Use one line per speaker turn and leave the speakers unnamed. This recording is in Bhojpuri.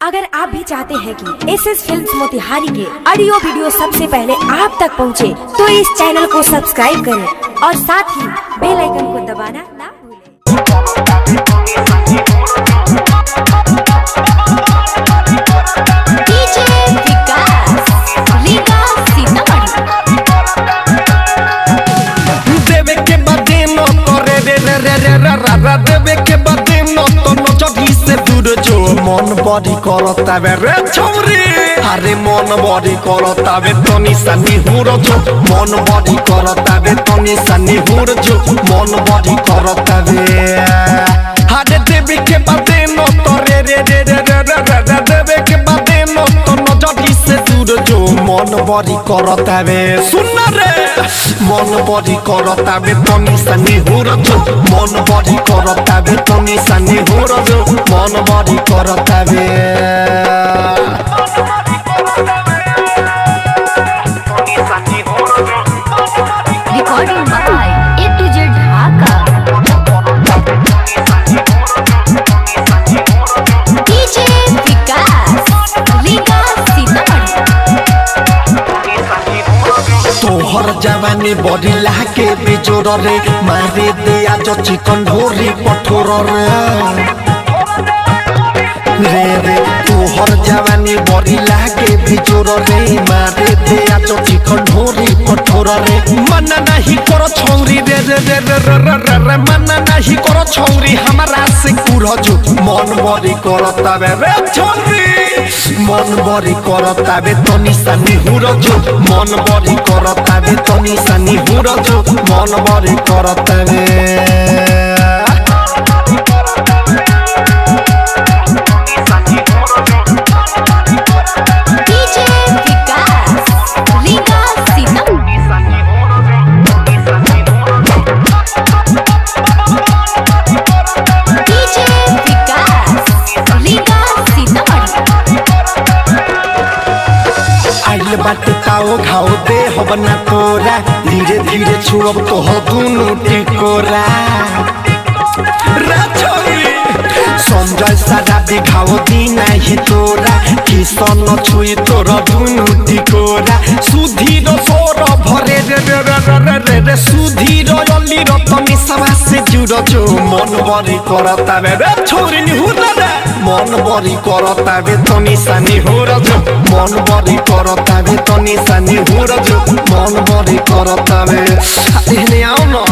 अगर आप भी चाहते हैं कि एसएस फिल्म्स मोतिहारी के ऑडियो वीडियो सबसे पहले आप तक पहुंचे, तो इस चैनल को सब्सक्राइब करें और साथ ही बेल आइकन को दबाना ना
मन बड़ी करता रे छौरी, अरे मन बड़ी करता तनी सनी हुर जो, मन बड़ी करता तनी सनी हुर जो, मन बड़ी करता अरे देवी के बादे न तो रे रे रे रे रे रे रे देवी के बादे न तो नजरी से दूर जो, मन बड़ी करता सुन रे, मन बड़ी करता तनी सनी हुर जो, मन बड़ी करता तनी सनी हुर जो, मन बड़ी करता
recording by A to Z Dhaka. DJ Vikas लीगा सीतामढ़ी।
तोहर जवानी बड़ी लाके बेजोर रे, मारे दिया जो चिकन ढोरी पठोर रे रे तोहर जवानी बड़ी लाके बेजोर रे, मारे दिया जो चिकन ढोरी पठोर रे। मना नहीं करो छौरी रे रे रे रे रे रे रे, मना नहीं करो छौरी हमारा से कुरह जो, मन बड़ी करता रे छौरी, मन बड़ी करता तनी सनी हुर जो, मन बड़ी करता तनी सनी हुर जो, मन बड़ी करता
डीजे विकास लीगा सीतामढ़ी। डीजे विकास लीगा सीतामढ़ी।
आइल बात ताओ घाव दे हब ना तोरा, धीरे धीरे छुअब तो हो दुनु टिकोरा संजय सारा दिखाव दीना ही तोरा, किसन छुई तोर दुनु टिकोरा। सुधीर सोर भरे रे रे रे रे रे रे, सुधीर अली रतनी सभा से जुड़ जो, मन बड़ी करता रे छोरी निहुर रे, मन बड़ी करता तनी सनी हुर जो, मन बड़ी करता तनी सनी हुर जो, मन बड़ी करता आओ ना।